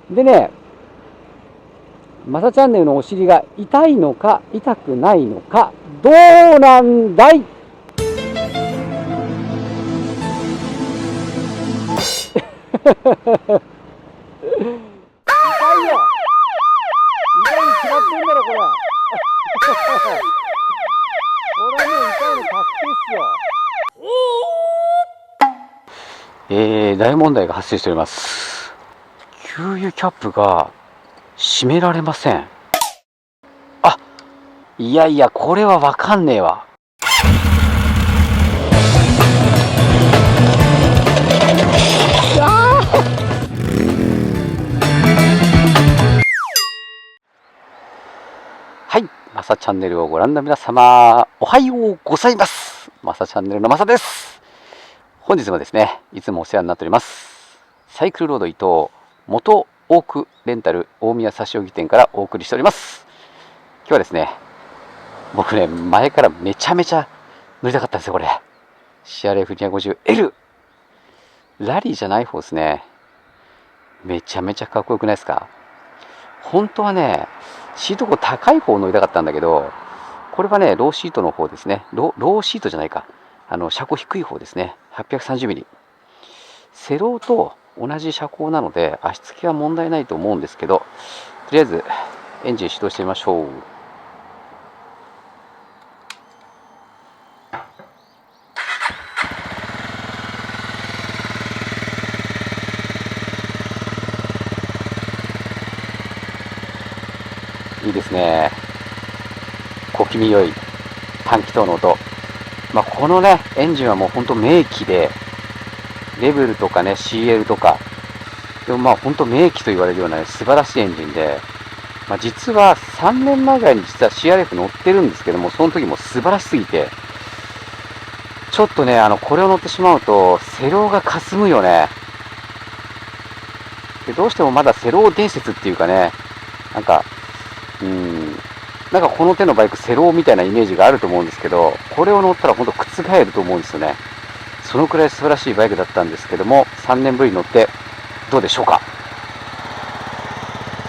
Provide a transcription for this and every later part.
でね、マサチャンネルのお尻が痛いのか痛くないのか、どうなんだい。痛いよ。痛いに決まってんだろこれ。これはもう痛いの確定っすよ。大問題が発生しております。給油キャップが閉められません。あ、いやいや、これはわかんねえわ。はい、マサチャンネルをご覧の皆様、おはようございます。マサチャンネルのマサです。本日もですね、いつもお世話になっております。サイクルロード伊藤元オークレンタル大宮差し置き店からお送りしております。今日はですね、僕ね、前からめちゃめちゃ乗りたかったんですよ、これ。CRF250L。ラリーじゃない方ですね。めちゃめちゃかっこよくないですか？本当はね、シート高高い方を乗りたかったんだけど、これはね、ローシートの方ですね。ローシートじゃないか。車高低い方ですね。830ミリ。セローと同じ車高なので、足つきは問題ないと思うんですけど、とりあえずエンジン始動してみましょう。いいですね。小気味良い短気筒の音。このね、エンジンはもうほんと名機で、レベルとかね、CL とか、でもほんと名機と言われるような、ね、素晴らしいエンジンで、実は3年前ぐらいに実は CRF 乗ってるんですけども、その時も素晴らしすぎて、ちょっとね、これを乗ってしまうと、セローが霞むよね。で、どうしてもまだセロー伝説っていうかね、なんかこの手のバイク、セローみたいなイメージがあると思うんですけど、これを乗ったら本当覆ると思うんですよね。そのくらい素晴らしいバイクだったんですけども、3年ぶりに乗ってどうでしょうか。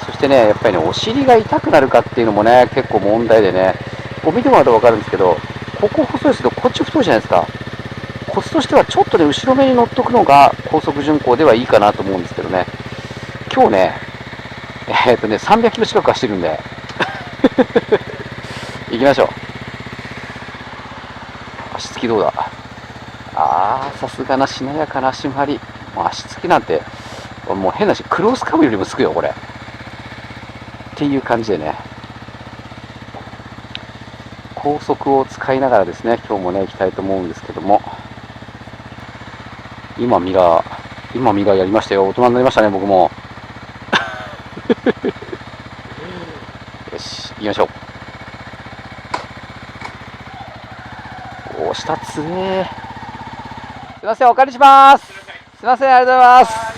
そしてね、やっぱりね、お尻が痛くなるかっていうのもね、結構問題でね、こう見てもらうと分かるんですけど、ここ細いですけど、こっち太いじゃないですか。コツとしてはちょっとね、後ろ目に乗っとくのが高速巡航ではいいかなと思うんですけどね。今日ね、300キロ近く走ってるんで、行きましょう。足つきどうだ。さすがなしなやかな足回り。もう足つきなんて、もう変なし、クロスカブよりもつくよ、これ。っていう感じでね、高速を使いながらですね、今日もね、行きたいと思うんですけども、今ミラーやりましたよ。大人になりましたね、僕も。よし、行きましょう。下つえ。すいません、お借りします。すいません、ありがとうございます。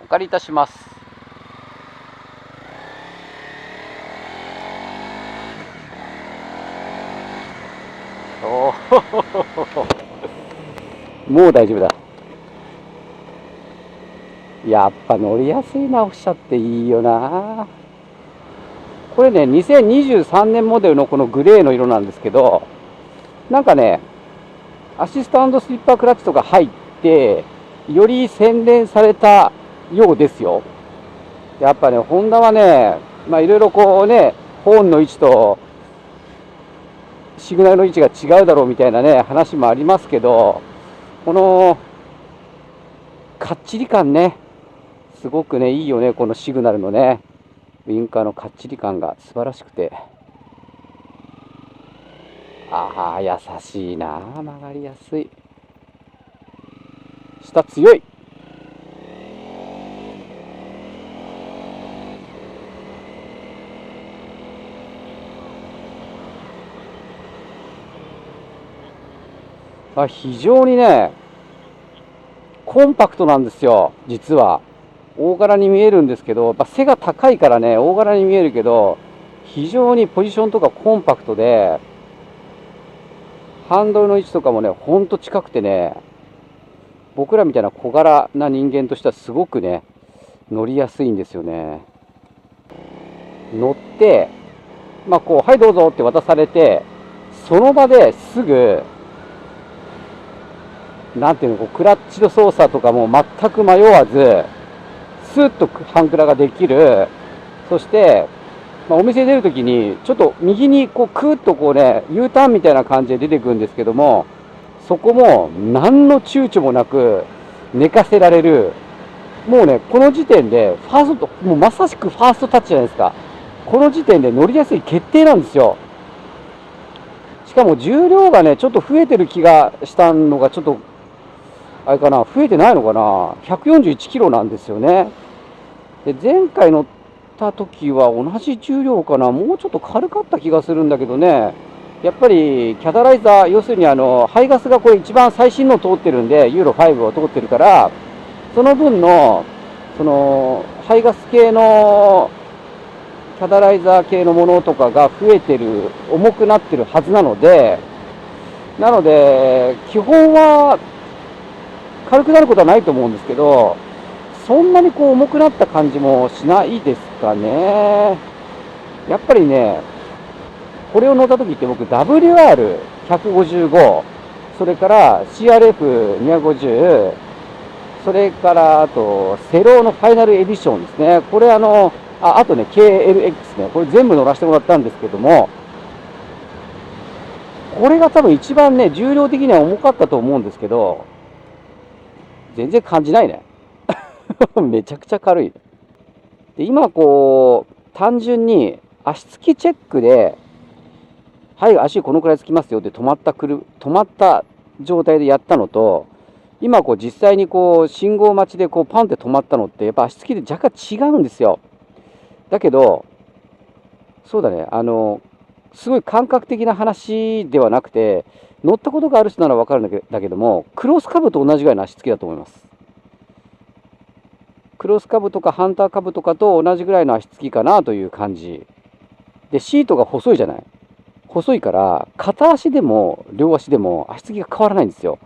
お借りいたします。もう大丈夫だ。やっぱ乗りやすいな、おっしゃっていいよな。これね、2023年モデルのこのグレーの色なんですけど、なんかね、アシスト&スリッパークラッチとか入って、より洗練されたようですよ。やっぱね、ホンダはね、いろいろこうね、ホーンの位置とシグナルの位置が違うだろうみたいなね、話もありますけど、このかっちり感ね、すごくね、いいよね、このシグナルのね。ウインカーのかっちり感が素晴らしくて、ああ優しいな、曲がりやすい、下強い。非常にねコンパクトなんですよ。実は大柄に見えるんですけど、やっぱ背が高いからね大柄に見えるけど、非常にポジションとかコンパクトで、ハンドルの位置とかもねほんと近くてね、僕らみたいな小柄な人間としてはすごくね乗りやすいんですよね。乗ってこうはいどうぞって渡されて、その場ですぐなんていうの、こうクラッチの操作とかも全く迷わずスッと半クラができる。そして、お店出るときにちょっと右にこうクーッとこうね U ターンみたいな感じで出てくるんですけども、そこも何の躊躇もなく寝かせられる。もうねこの時点でファースト、もうまさしくファーストタッチじゃないですか。この時点で乗りやすい決定なんですよ。しかも重量がねちょっと増えてる気がしたのが、ちょっとあれかな、増えてないのかな、141キロなんですよね。で前回乗った時は同じ重量かな、もうちょっと軽かった気がするんだけどね。やっぱりキャタライザー、要するに排ガスがこれ一番最新の通ってるんで、ユーロ5を通ってるから、その分のその排ガス系のキャタライザー系のものとかが増えてる、重くなってるはずなので、基本は軽くなることはないと思うんですけど、そんなにこう重くなった感じもしないですかね。やっぱりね、これを乗った時って僕 WR155、それから CRF250、それからあとセローのファイナルエディションですね。これあとね KLX ね、これ全部乗らせてもらったんですけども、これが多分一番ね重量的には重かったと思うんですけど、全然感じないね。めちゃくちゃ軽い。で今こう単純に足つきチェックで、はい足このくらいつきますよって止まった状態でやったのと、今こう実際にこう信号待ちでこうパンって止まったのって、やっぱ足つきで若干違うんですよ。だけどそうだね、すごい感覚的な話ではなくて、乗ったことがある人なら分かるんだけども、クロスカブと同じぐらいの足つきだと思います。クロスカブとかハンターカブとかと同じぐらいの足つきかなという感じで、シートが細いじゃない。細いから片足でも両足でも足つきが変わらないんですよ。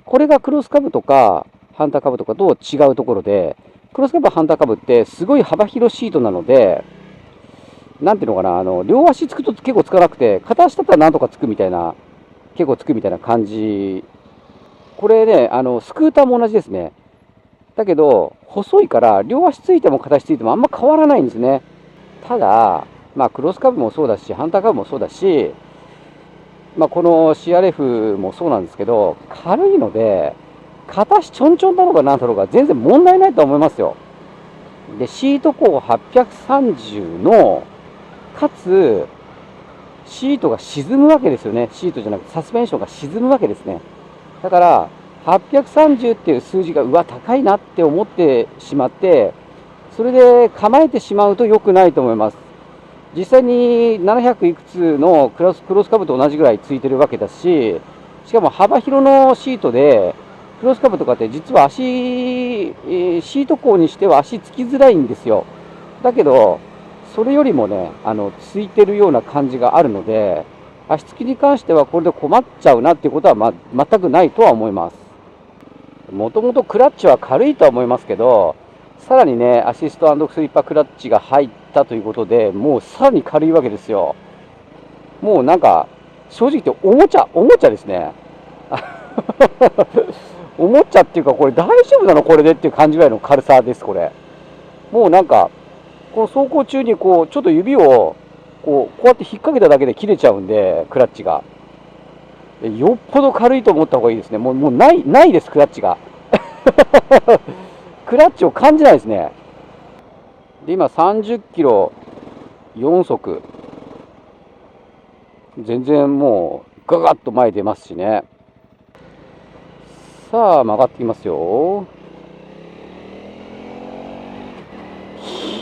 これがクロスカブとかハンターカブとかと違うところで、クロスカブハンターカブってすごい幅広シートなので、なんていうのかな、両足つくと結構つかなくて、片足だったらなんとかつくみたいな、結構つくみたいな感じ。これねスクーターも同じですね。だけど細いから両足ついても片足ついてもあんま変わらないんですね。ただクロスカブもそうだしハンターカブもそうだし、この CRF もそうなんですけど、軽いので片足ちょんちょんなのかなんだろうが全然問題ないと思いますよ。でシート高830のかつシートが沈むわけですよね。シートじゃなくてサスペンションが沈むわけですね。だから830っていう数字が高いなって思ってしまって、それで構えてしまうと良くないと思います。実際に700いくつのクロスカブと同じぐらいついてるわけだし、しかも幅広のシートで、クロスカブとかって実はシート高にしては足つきづらいんですよ。だけどそれよりもねついてるような感じがあるので、足つきに関してはこれで困っちゃうなっていうことは、全くないとは思います。もともとクラッチは軽いとは思いますけど、さらにねアシスト&スリッパクラッチが入ったということで、もうさらに軽いわけですよ。もうなんか正直言っておもちゃですね。おもちゃっていうか、これ大丈夫なのこれでっていう感じぐらいの軽さです。これもうなんかこの走行中にこうちょっと指をこうやって引っ掛けただけで切れちゃうんで、クラッチがよっぽど軽いと思った方がいいですね。もうないです、クラッチが。クラッチを感じないですね。で今30キロ4速。全然もうガガッと前出ますしね。さあ曲がってきますよ。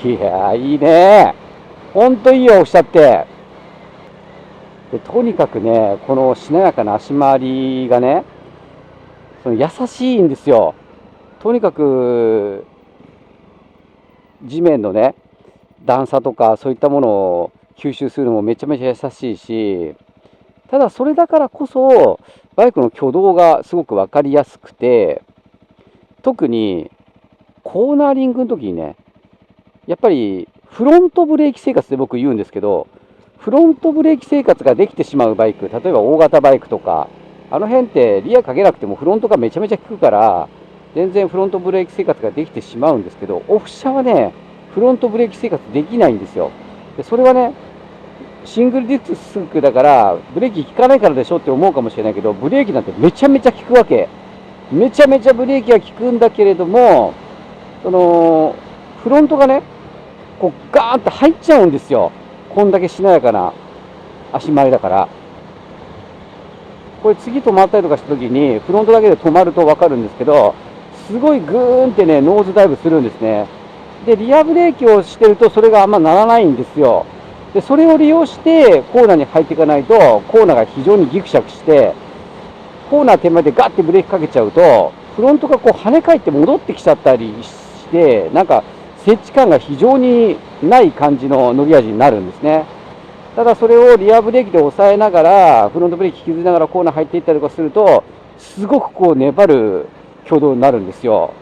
いやいいね。ほんといいよ、おっしゃって。でとにかくね、このしなやかな足回りがね、その優しいんですよ。とにかく地面のね、段差とかそういったものを吸収するのもめちゃめちゃ優しいし、ただそれだからこそバイクの挙動がすごく分かりやすくて、特にコーナーリングの時にね、やっぱりフロントブレーキ生活で僕言うんですけど、フロントブレーキ生活ができてしまうバイク、例えば大型バイクとか、あの辺ってリアかけなくてもフロントがめちゃめちゃ効くから、全然フロントブレーキ生活ができてしまうんですけど、オフ車はね、フロントブレーキ生活できないんですよ。でそれはね、シングルディスクだからブレーキ効かないからでしょって思うかもしれないけど、ブレーキなんてめちゃめちゃ効くわけ。めちゃめちゃブレーキは効くんだけれども、そのフロントがね、こうガーンと入っちゃうんですよ。こんだけしなやかな足回りだから。これ次止まったりとかした時にフロントだけで止まると分かるんですけど、すごいグーンってね、ノーズダイブするんですね。でリアブレーキをしてるとそれがあんまならないんですよ。でそれを利用してコーナーに入っていかないと、コーナーが非常にギクシャクして、コーナー手前でガッてブレーキかけちゃうと、フロントがこう跳ね返って戻ってきちゃったりして、なんか接地感が非常にない感じの乗り味になるんですね。ただそれをリアブレーキで抑えながら、フロントブレーキ引きずりながらコーナー入っていったりとかすると、すごくこう粘る挙動になるんですよ。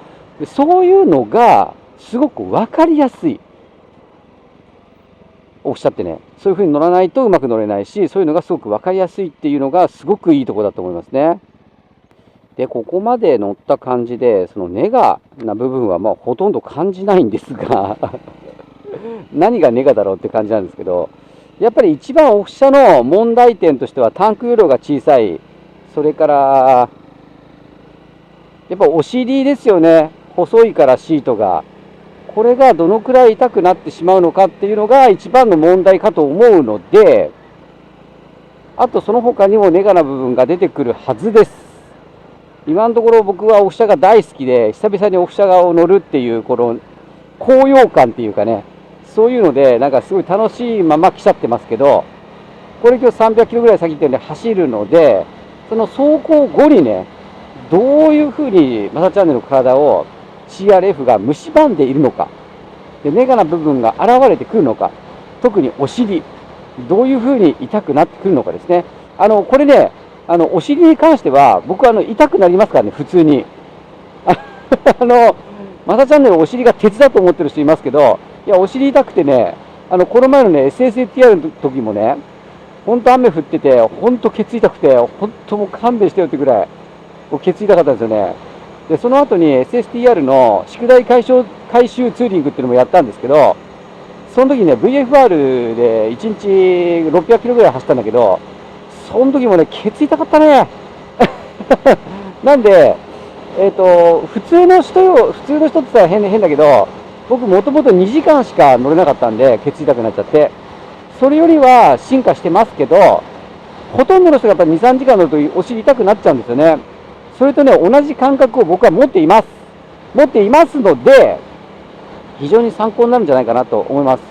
でそういうのがすごく分かりやすい。おっしゃってね、そういう風に乗らないとうまく乗れないし、そういうのがすごく分かりやすいっていうのがすごくいいところだと思いますね。で、ここまで乗った感じで、そのネガな部分はまあほとんど感じないんですが何がネガだろうって感じなんですけど、やっぱり一番オフ車の問題点としてはタンク容量が小さい、それからやっぱお尻ですよね。細いからシートが。これがどのくらい痛くなってしまうのかっていうのが一番の問題かと思うので、あとその他にもネガな部分が出てくるはずです。今のところ僕はオフ車が大好きで、久々にオフ車を乗るっていうこの高揚感っていうかね、そういうのでなんかすごい楽しいまま来ちゃってますけど、これ今日300キロぐらい先ってんで走るので、その走行後にね、どういうふうにマサチャンネルの体を CRF が蝕んでいるのか、でネガな部分が現れてくるのか、特にお尻、どういうふうに痛くなってくるのかですね。これね、お尻に関しては、僕は痛くなりますからね、普通に。マサチャンネルお尻が鉄だと思ってる人いますけど、いや、お尻痛くてね、この前のね、SSATR の時もね、本当雨降ってて、本当ケツ痛くて、本当もう勘弁してよってぐらい、ケツ痛かったんですよね。で、その後に SSTR の宿題回収ツーリングっていうのもやったんですけど、その時ね、VFR で1日600キロぐらい走ったんだけど、その時もね、ケツ痛かったね。なんで、普通の人って言ったら変だけど、僕もともと2時間しか乗れなかったんで、ケツ痛くなっちゃって。それよりは進化してますけど、ほとんどの人がやっぱり2、3時間乗るとお尻痛くなっちゃうんですよね。それとね、同じ感覚を僕は持っています。持っていますので、非常に参考になるんじゃないかなと思います。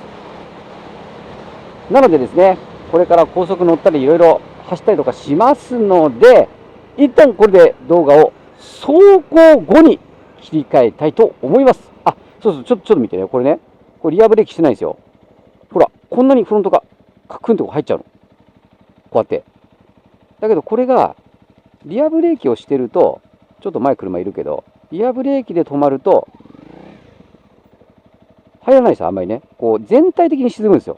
なのでですね、これから高速乗ったりいろいろ走ったりとかしますので、一旦これで動画を走行後に切り替えたいと思います。あ、そうそう、ちょっと見てね、これね、これリアブレーキしてないんですよ。ほら、こんなにフロントがカクンとこ入っちゃうの。こうやって。だけどこれが、リアブレーキをしてると、ちょっと前車いるけど、リアブレーキで止まると、入らないですよ、あんまりね。こう、全体的に沈むんですよ。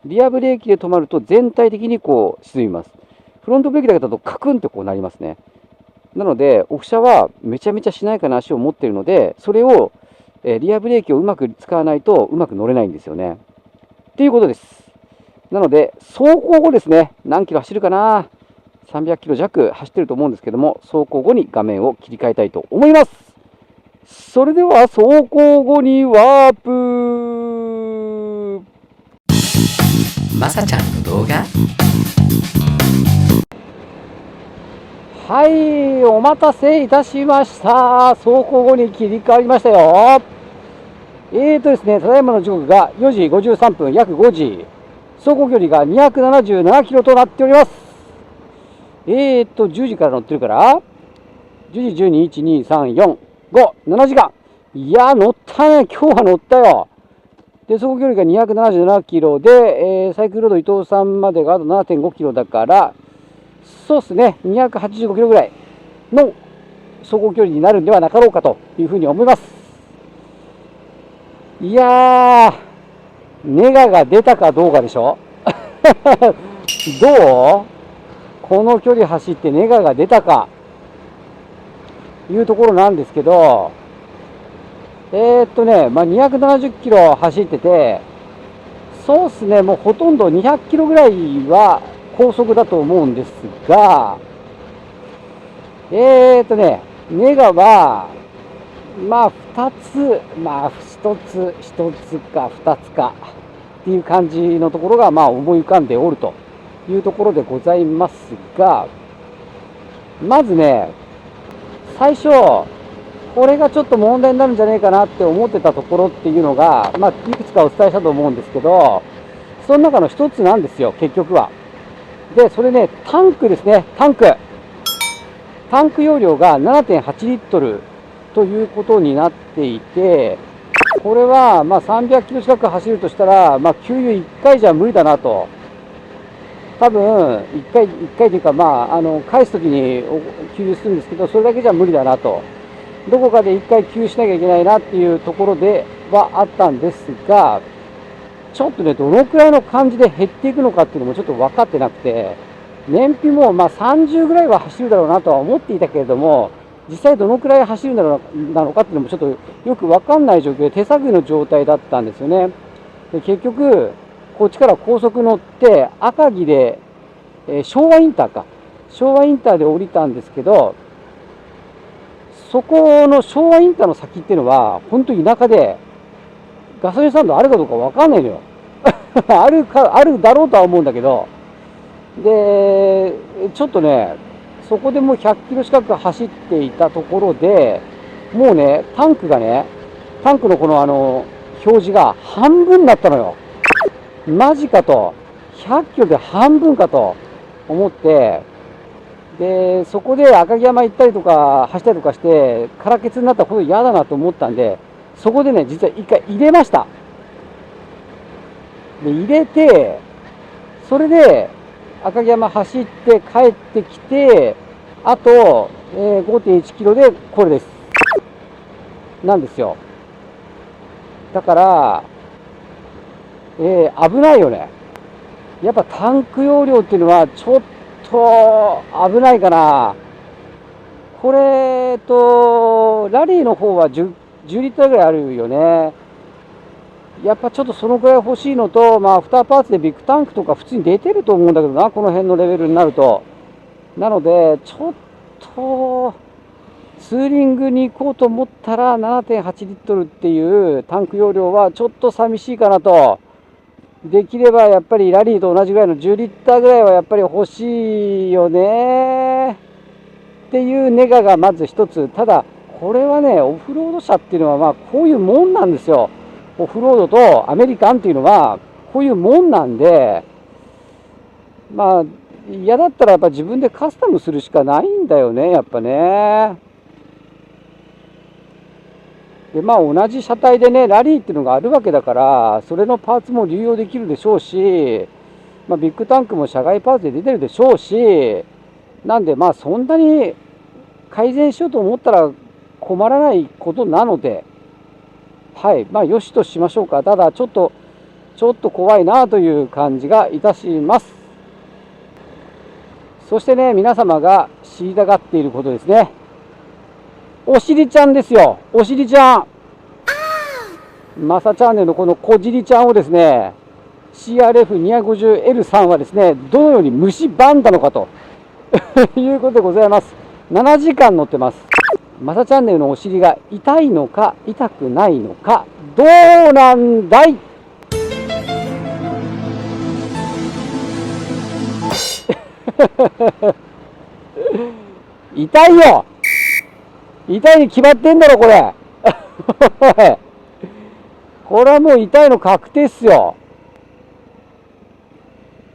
リアブレーキで止まると、全体的にこう、沈みます。フロントブレーキだけだと、カクンってこうなりますね。なので、オフ車はめちゃめちゃしなやかな足を持っているので、それを、リアブレーキをうまく使わないと、うまく乗れないんですよね。っていうことです。なので、走行後ですね、何キロ走るかな、300キロ弱走ってると思うんですけども、走行後に画面を切り替えたいと思います。それでは走行後にワープ。まさちゃんの動画。はい、お待たせいたしました。走行後に切り替わりましたよ。ですね、ただいまの時刻が4時53分、約5時。走行距離が277キロとなっております。10時から乗ってるから、10時、12、1、2、3、4、5、7時間。いや、乗ったね。今日は乗ったよ。で、走行距離が277キロで、サイクルロード伊藤さんまでがあと 7.5 キロだから、そうですね、285キロぐらいの走行距離になるんではなかろうかというふうに思います。いやー、ネガが出たかどうかでしょどうこの距離走ってネガが出たかいうところなんですけど、270キロ走ってて、そうっすね、もうほとんど200キロぐらいは高速だと思うんですが、ネガは、まあ2つ、まあ1つか2つかっていう感じのところがまあ思い浮かんでおるというところでございますが、まずね、最初、これがちょっと問題になるんじゃないかなって思ってたところっていうのが、まあ、いくつかお伝えしたと思うんですけど、その中の一つなんですよ、結局は。で、それね、タンクですね、タンク容量が 7.8 リットルということになっていて、これはまあ300キロ近く走るとしたら、まあ、給油1回じゃ無理だなと。多分1回というか、まあ、返すときに給油するんですけど、それだけじゃ無理だなと。どこかで1回給油しなきゃいけないなっていうところではあったんですが、ちょっとね、どのくらいの感じで減っていくのかっていうのもちょっと分かってなくて、燃費もまあ30ぐらいは走るだろうなとは思っていたけれども、実際どのくらい走るなのかっていうのもちょっとよく分かんない状況で手探りの状態だったんですよね。で結局、こっちから高速乗って赤城で、昭和インターで降りたんですけど、そこの昭和インターの先っていうのは本当に田舎でガソリンスタンドあるかどうか分かんないのよあるだろうとは思うんだけど、でちょっとね、そこでもう100キロ近く走っていたところで、もうね、タンクのこの表示が半分になったのよ。マジかと、100キロで半分かと思って、でそこで赤城山行ったりとか走ったりとかして空欠になったらほど嫌だなと思ったんで、そこでね、実は一回入れました。で入れて、それで赤城山走って帰ってきて、あと、5.1 キロでこれですなんですよ。だから、危ないよね。やっぱタンク容量っていうのはちょっと危ないかな。これラリーの方は 10リッターぐらいあるよね。やっぱちょっとそのくらい欲しいのと、まあ、アフターパーツでビッグタンクとか普通に出てると思うんだけどな、この辺のレベルになると。なので、ちょっと、ツーリングに行こうと思ったら 7.8 リットルっていうタンク容量はちょっと寂しいかなと。できればやっぱりラリーと同じぐらいの10リッターぐらいはやっぱり欲しいよねっていうネガがまず一つ。ただ、これはね、オフロード車っていうのはまあこういうもんなんですよ。オフロードとアメリカンっていうのはこういうもんなんで、まあ嫌だったらやっぱ自分でカスタムするしかないんだよね、やっぱね。でまあ同じ車体でね、ラリーっていうのがあるわけだから、それのパーツも流用できるでしょうし、まあ、ビッグタンクも社外パーツで出てるでしょうし、なんでまあそんなに改善しようと思ったら困らないことなので、はい、まあよしとしましょうか。ただちょっと怖いなという感じがいたします。そしてね、皆様が知りたがっていることですね。おしりちゃんですよ。おしりちゃん。マサチャンネルのこのこじりちゃんをですね、CRF250L さんはですね、どのように蝕んだのかということでございます。7時間乗ってます。マサチャンネルのお尻が痛いのか痛くないのか、どうなんだい。痛いよ。痛いに決まってんだろこれ。これはもう痛いの確定っすよ。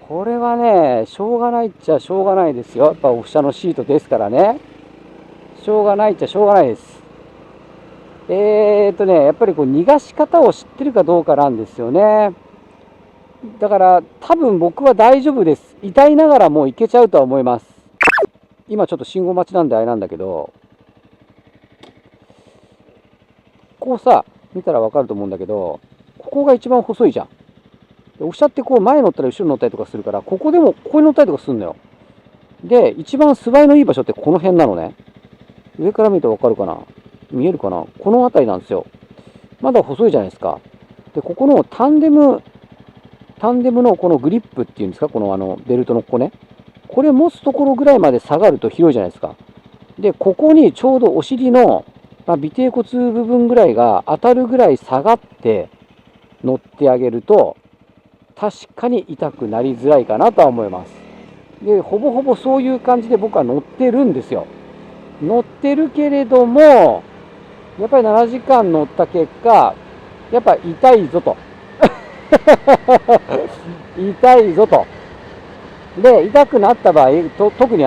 これはね、しょうがないっちゃしょうがないですよ。やっぱオフ車のシートですからね。しょうがないっちゃしょうがないです。やっぱりこう逃がし方を知ってるかどうかなんですよね。だから多分僕は大丈夫です。痛いながらもういけちゃうとは思います。今ちょっと信号待ちなんであれなんだけど、こうさ、見たらわかると思うんだけど、ここが一番細いじゃん。オフ車ってこう前乗ったり後ろ乗ったりとかするから、ここでもここに乗ったりとかするのよ。で、一番素早いのいい場所ってこの辺なのね。上から見るとわかるかな、見えるかな、この辺りなんですよ。まだ細いじゃないですか。で、ここのタンデムのこのグリップっていうんですか、このベルトのここね。これ持つところぐらいまで下がると広いじゃないですか。で、ここにちょうどお尻の、尾てい骨部分ぐらいが当たるぐらい下がって乗ってあげると、確かに痛くなりづらいかなとは思います。で、ほぼほぼそういう感じで僕は乗ってるんですよ。乗ってるけれども、やっぱり7時間乗った結果、やっぱ痛いぞと。痛いぞと。で、痛くなった場合、特に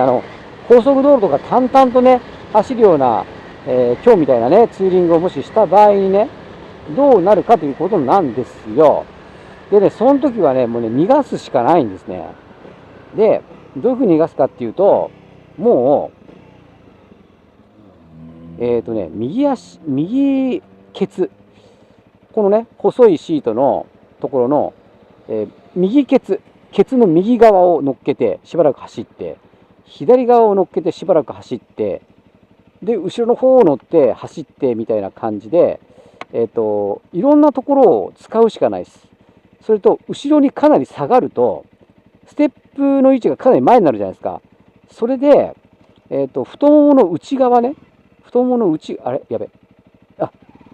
高速道路とか淡々とね、走るような、今日みたいなね、ツーリングをもしした場合にね、どうなるかということなんですよ。でね、その時はね、もうね、逃がすしかないんですね。で、どういうふうに逃がすかっていうと、もう、右ケツ。このね、細いシートのところの、右ケツの右側を乗っけてしばらく走って、左側を乗っけてしばらく走って、で、後ろの方を乗って走ってみたいな感じで、いろんなところを使うしかないです。それと、後ろにかなり下がると、ステップの位置がかなり前になるじゃないですか。それで、太ももの内側ね、太ももの内、あれやべ。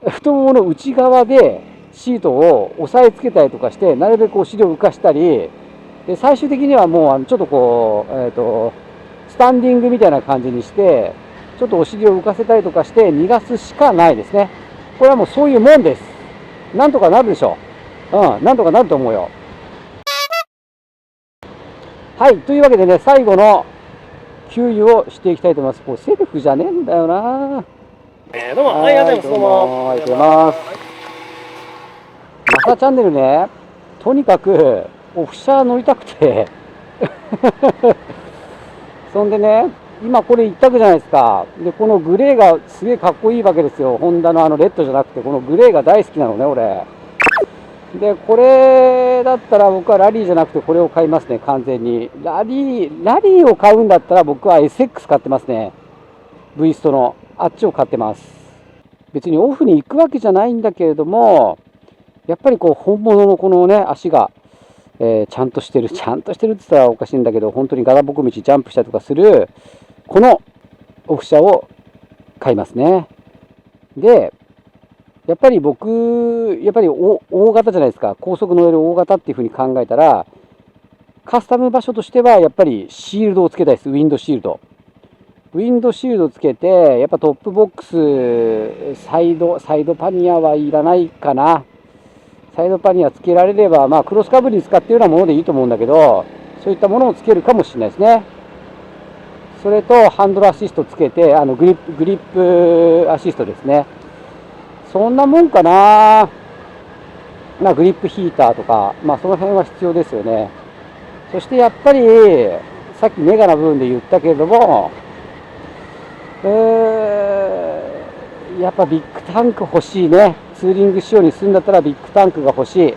太ももの内側でシートを押さえつけたりとかして、なるべくお尻を浮かしたり、で最終的にはもうちょっとこう、スタンディングみたいな感じにして、ちょっとお尻を浮かせたりとかして逃がすしかないですね。これはもうそういうもんです。なんとかなるでしょう。なんとかなると思うよ。はい、というわけでね、最後の給油をしていきたいと思います。これセルフじゃねえんだよな。どうも、ありがとうございます。どうも。ありがとうございます。マサチャンネルね、とにかくオフ車乗りたくてそんでね、今これ一択じゃないですか。で、このグレーがすげえかっこいいわけですよ。ホンダのレッドじゃなくて、このグレーが大好きなのね、俺。で、これだったら僕はラリーじゃなくてこれを買いますね、完全に。ラリーを買うんだったら僕は SX 買ってますね。V ストの。あっちを買ってます。別にオフに行くわけじゃないんだけれども、やっぱりこう本物のこのね、足が、ちゃんとしてるって言ったらおかしいんだけど、本当にガラボコ道ジャンプしたりとかする、このオフ車を買いますね。で、やっぱり僕、大型じゃないですか。高速乗れる大型っていう風に考えたら、カスタム場所としては、やっぱりシールドをつけたいです。ウィンドシールド。ウィンドシールドつけて、やっぱトップボックス、サイドパニアはいらないかな。サイドパニアつけられれば、クロスカブに使っているようなものでいいと思うんだけど、そういったものをつけるかもしれないですね。それと、ハンドルアシストつけて、グリップアシストですね。そんなもんかな。グリップヒーターとか、その辺は必要ですよね。そしてやっぱり、さっきメガな部分で言ったけれども、やっぱビッグタンク欲しいね。ツーリング仕様にするんだったらビッグタンクが欲しい。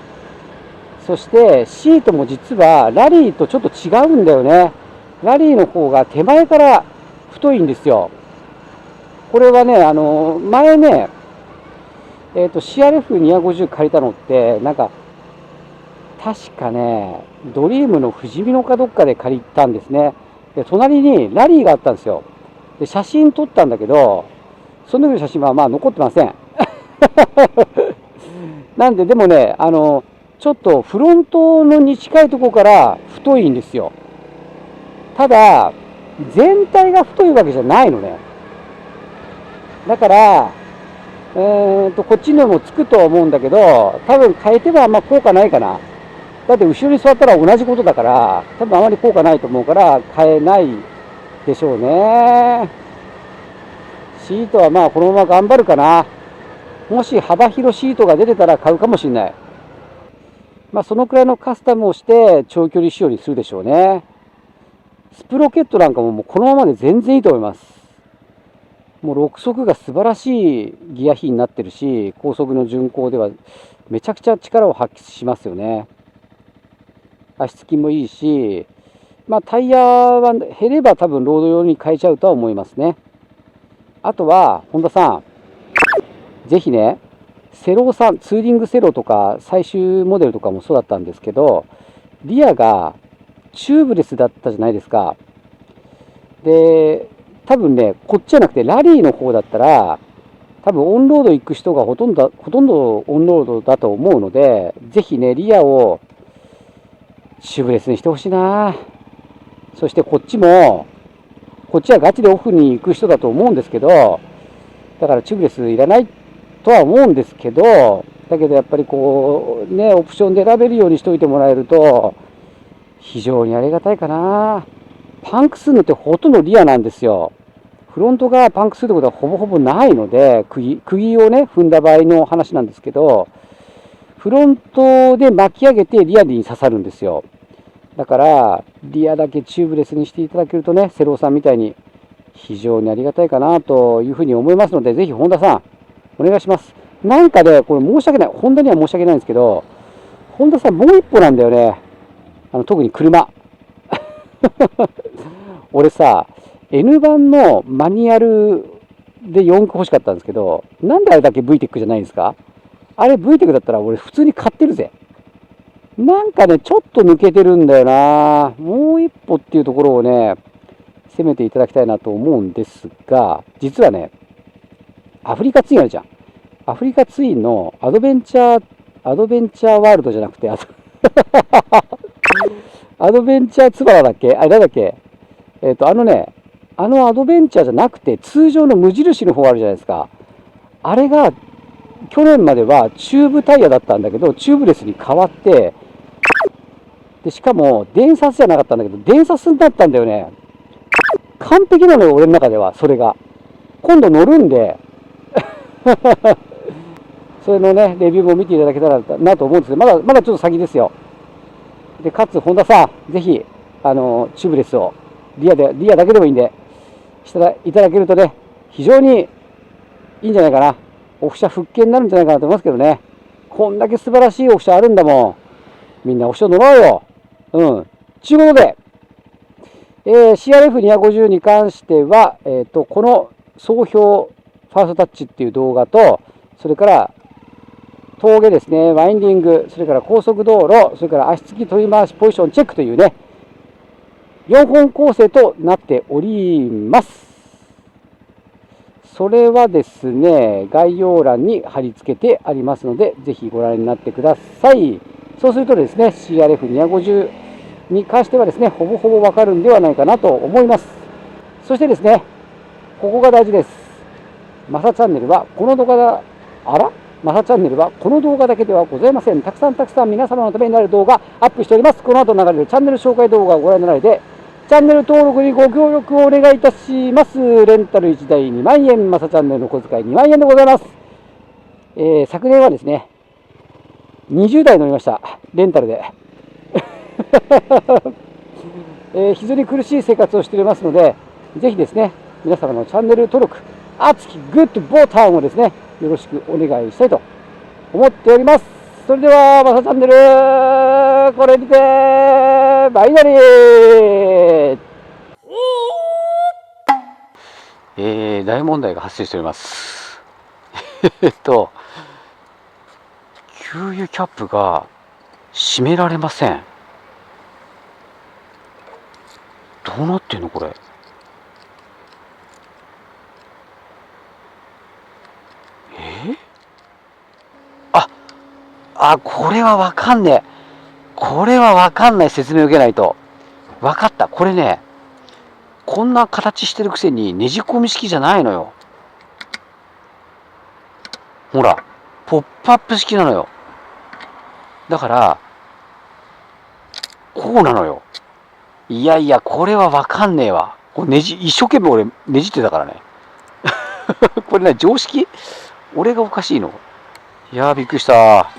そしてシートも実はラリーとちょっと違うんだよね。ラリーの方が手前から太いんですよ。これはね、前ね、CRF250 借りたのって、確かね、ドリームの富士見のかどっかで借りたんですね。で、隣にラリーがあったんですよ。で、写真撮ったんだけど、その時の写真は残ってません。なんで、でもね、ちょっとフロントのに近いところから太いんですよ。ただ全体が太いわけじゃないのね。だからこっちのもつくとは思うんだけど、多分変えてはあんま効果ないかな。だって後ろに座ったら同じことだから、多分あまり効果ないと思うから変えないでしょうね。シートはまあこのまま頑張るかな。もし幅広シートが出てたら買うかもしれない。まあそのくらいのカスタムをして長距離仕様にするでしょうね。スプロケットなんかももうこのままで全然いいと思います。もう6速が素晴らしいギア比になってるし、高速の巡航ではめちゃくちゃ力を発揮しますよね。足つきもいいし、まあタイヤは減れば多分ロード用に変えちゃうとは思いますね。あとは本田さん、ぜひね、セローさん、ツーリングセロとか最終モデルとかもそうだったんですけど、リアがチューブレスだったじゃないですか。で、多分ね、こっちじゃなくてラリーの方だったら、多分オンロード行く人がほとんどオンロードだと思うので、ぜひね、リアをチューブレスにしてほしいな。そしてこっちも、こっちはガチでオフに行く人だと思うんですけど、だからチューブレスいらないとは思うんですけど、だけどやっぱりこうね、オプションで選べるようにしておいてもらえると非常にありがたいかな。パンクするのってほとんどリアなんですよ。フロントがパンクすることはほぼほぼないので、釘をね踏んだ場合の話なんですけど、フロントで巻き上げてリアに刺さるんですよ。だからリアだけチューブレスにしていただけるとね、セローさんみたいに非常にありがたいかなというふうに思いますので、ぜひ本田さんお願いします。なんかね、これ申し訳ない、ホンダには申し訳ないんですけど、本田さんもう一歩なんだよね。特に車。俺さ、N 版のマニュアルで4駆欲しかったんですけど、なんであれだけ VTEC じゃないんですか？あれ VTEC だったら俺普通に買ってるぜ。なんかね、ちょっと抜けてるんだよな。もう一歩っていうところをね、攻めていただきたいなと思うんですが、実はね、アフリカツインあるじゃん。アフリカツインのアドベンチャーワールドじゃなくて、アドベンチャーツバラだっけ、あれなんだっけ、あのアドベンチャーじゃなくて、通常の無印の方あるじゃないですか。あれが、去年まではチューブタイヤだったんだけど、チューブレスに変わって、でしかも、電サスじゃなかったんだけど、電サスになったんだよね。完璧なのよ、俺の中では、それが。今度乗るんで、それのね、レビューも見ていただけたらなと思うんですけど、まだちょっと先ですよ。で、かつ、本田さん、ぜひ、チューブレスを、リアだけでもいいんで、していただけるとね、非常にいいんじゃないかな。オフ車復権になるんじゃないかなと思いますけどね。こんだけ素晴らしいオフ車あるんだもん。みんなオフ車乗ろうよ。うん。ちゅうことで、CRF250 に関しては、この総評ファーストタッチっていう動画と、それから峠ですね、ワインディング、それから高速道路、それから足つき取り回しポジションチェックというね、4本構成となっております。それはですね、概要欄に貼り付けてありますので、ぜひご覧になってください。そうするとですね、CRF250 に関してはですね、ほぼほぼわかるんではないかなと思います。そしてですね、ここが大事です。マサチャンネルはこの動画だ、マサチャンネルはこの動画だけではございません。たくさん皆様のためになる動画アップしております。この後流れるチャンネル紹介動画をご覧になられて、チャンネル登録にご協力をお願いいたします。レンタル1台2万円、マサチャンネルの小遣い2万円でございます。昨年はですね、20台乗りました。レンタルで。非常に苦しい生活をしておりますので、ぜひですね、皆様のチャンネル登録、熱きグッドボタンをですね、よろしくお願いしたいと思っております。それでは、マサチャンネル、これにて、バイナリー大問題が発生しております。給油キャップが閉められません。どうなってんのこれ。これはわかんねえ。これはわかんない。説明を受けないと。わかった。これね、こんな形してるくせにねじ込み式じゃないのよ。ほら、ポップアップ式なのよ。だから、こうなのよ。いやいや、これはわかんねえわ。これ一生懸命俺ねじってたからね。これね、常識？俺がおかしいの？いやー、びっくりした。